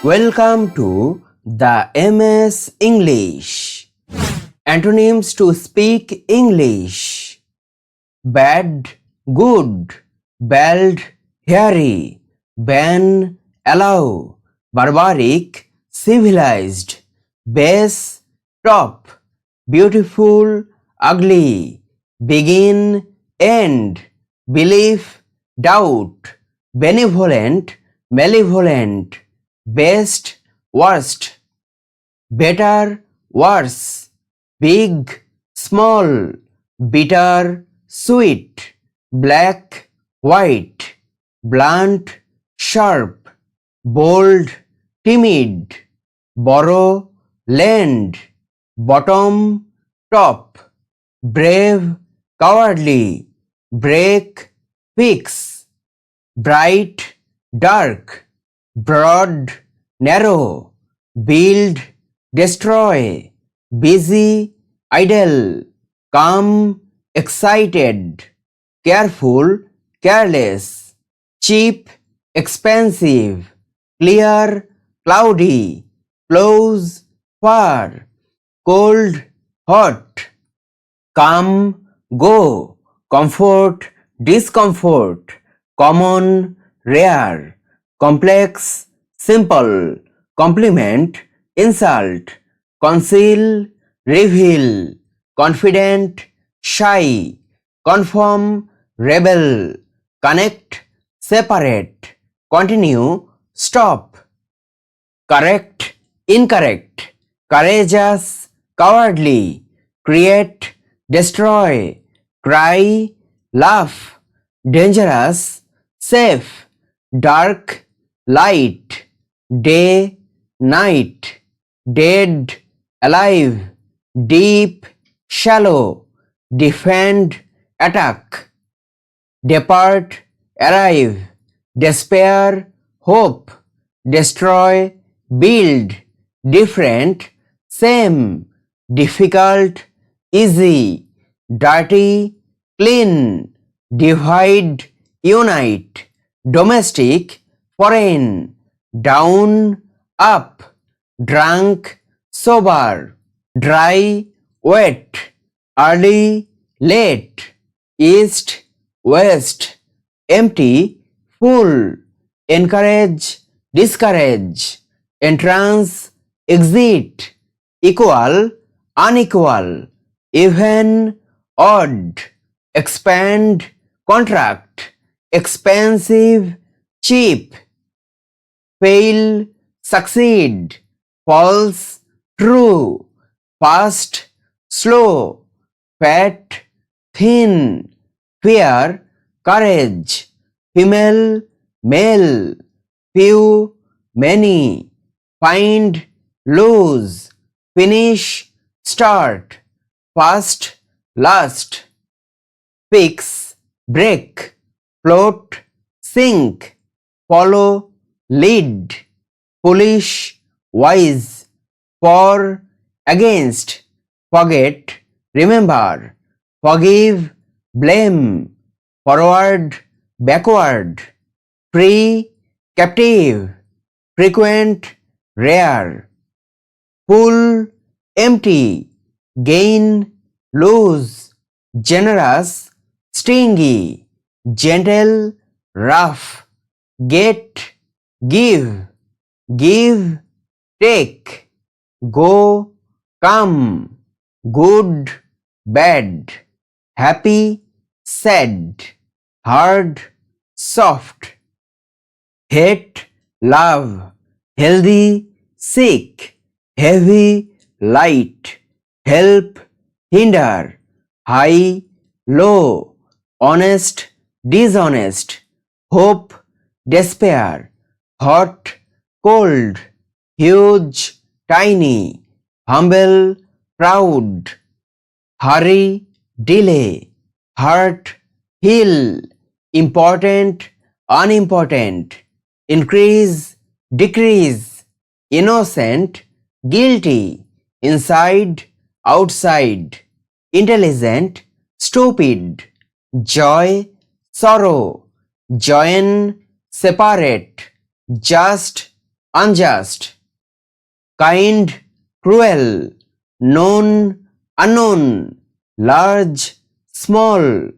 Welcome to the MS English. Antonyms to speak English: bad, good; bald, hairy; ban, allow; barbaric, civilized; base, top; beautiful, ugly; begin, end; belief, doubt; benevolent, malevolent; best, worst; better, worse; big, small; bitter, sweet; black, white; blunt, sharp; bold, timid; borrow, lend; bottom, top; brave, cowardly; break, fix; bright, dark; broad, narrow; build, destroy; busy, idle; calm, excited; careful, careless; cheap, expensive; clear, cloudy; close, far; cold, hot; come, go; comfort, discomfort; common, rare; complex, simple; compliment, insult; conceal, reveal; confident, shy; conform, rebel; connect, separate; continue, stop; correct, incorrect; courageous, cowardly; create, destroy; cry, laugh; dangerous, safe; dark, light; day, night; dead, alive; deep, shallow; defend, attack; depart, arrive; despair, hope; destroy, build; different, same; difficult, easy; dirty, clean; divide, unite; domestic, foreign; down, up; drunk, sober; dry, wet; early, late; east, west; empty, full; encourage, discourage; entrance, exit; equal, unequal; even, odd; expand, contract; expensive, cheap; fail, succeed; false, true; fast, slow; fat, thin; fear, courage; female, male; few, many; find, lose; finish, start; first, last; fix, break; float, sink; follow, lead; foolish, wise; for, against; forget, remember; forgive, blame; forward, backward; free, captive; frequent, rare; full, empty; gain, lose; generous, stingy; gentle, rough; get, give; give, take; go, come; good, bad; happy, sad; hard, soft; hate, love; healthy, sick; heavy, light; help, hinder; high, low; honest, dishonest; hope, despair; hot, cold; huge, tiny; humble, proud; hurry, delay; hurt, heal; important, unimportant; increase, decrease; innocent, guilty; inside, outside; intelligent, stupid; joy, sorrow; join, separate; just, unjust, kind, cruel, known, unknown, large, small,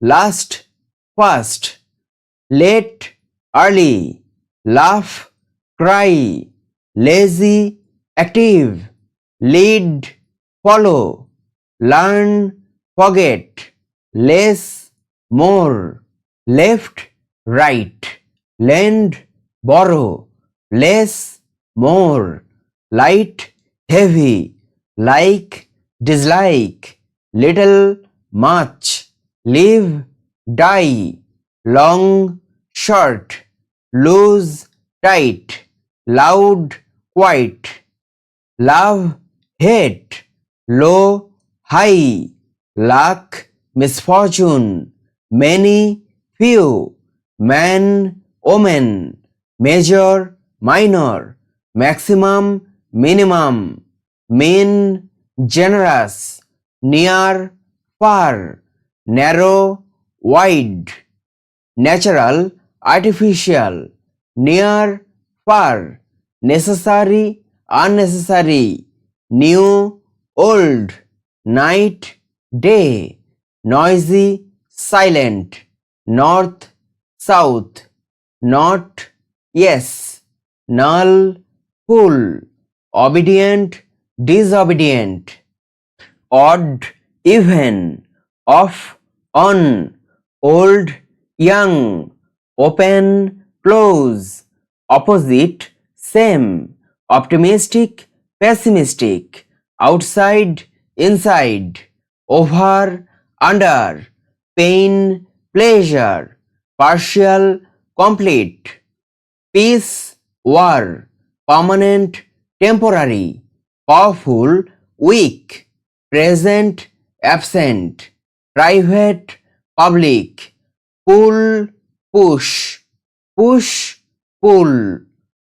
last, first, late, early, laugh, cry, lazy, active, lead, follow, learn, forget, less, more, left, right, lend, borrow, less, more, light, heavy, like, dislike, little, much, live, die, long, short, loose, tight, loud, quiet, love, hate, low, high, luck, misfortune, many, few, man, woman, major, minor, maximum, minimum, mean, generous, near, far, narrow, wide, natural, artificial, near, far, necessary, unnecessary, new, old, night, day, noisy, silent, north, south, not, yes, null, full, obedient, disobedient, odd, even, off, on, old, young, open, close, opposite, same, optimistic, pessimistic, outside, inside, over, under, pain, pleasure, partial, complete, peace, war, permanent, temporary, powerful, weak, present, absent, private, public, pull, push, push, pull,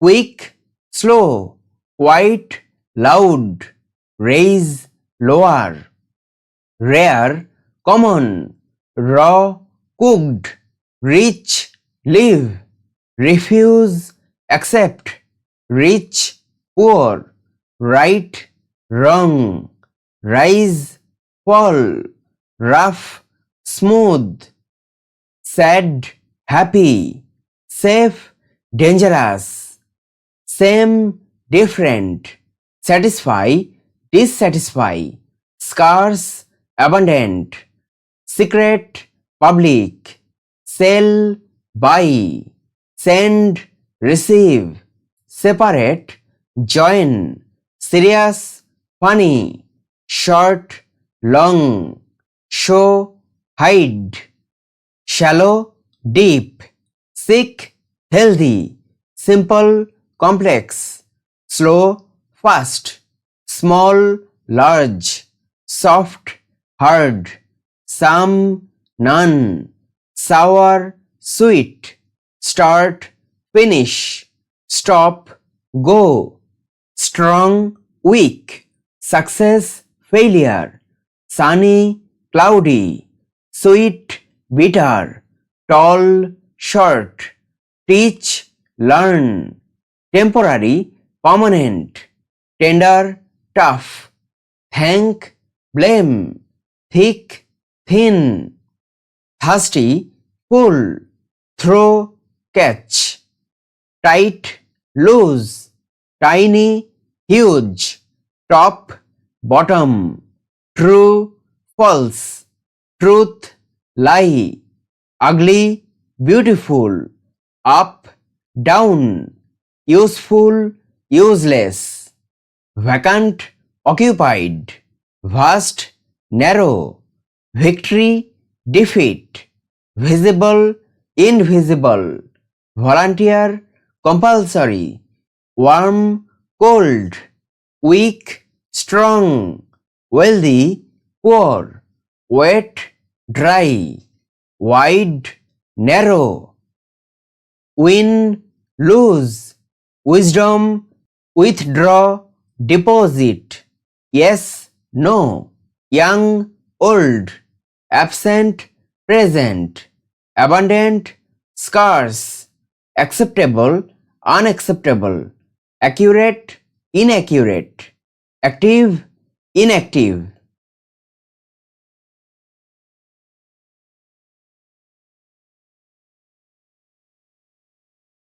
quick, slow, quiet, loud, raise, lower, rare, common, raw, cooked, rich, live, refuse, accept, rich, poor, right, wrong, rise, fall, rough, smooth, sad, happy, safe, dangerous, same, different, satisfy, dissatisfy, scarce, abundant, secret, public, sell, buy, send, receive, separate, join, serious, funny, short, long, show, hide, shallow, deep, sick, healthy, simple, complex, slow, fast, small, large, soft, hard, some, none, sour, sweet, start, finish, stop, go, strong, weak, success, failure, sunny, cloudy, sweet, bitter, tall, short, teach, learn, temporary, permanent, tender, tough, thank, blame, thick, thin, thirsty, full, throw, catch, tight, loose, tiny, huge, top, bottom, true, false, truth, lie, ugly, beautiful, up, down, useful, useless, vacant, occupied, vast, narrow, victory, defeat, visible, invisible, volunteer, compulsory, warm, cold, weak, strong, wealthy, poor, wet, dry, wide, narrow, win, lose, wisdom, withdraw, deposit, yes, no, young, old, absent, present, abundant, scarce, acceptable, unacceptable, accurate, inaccurate, active, inactive.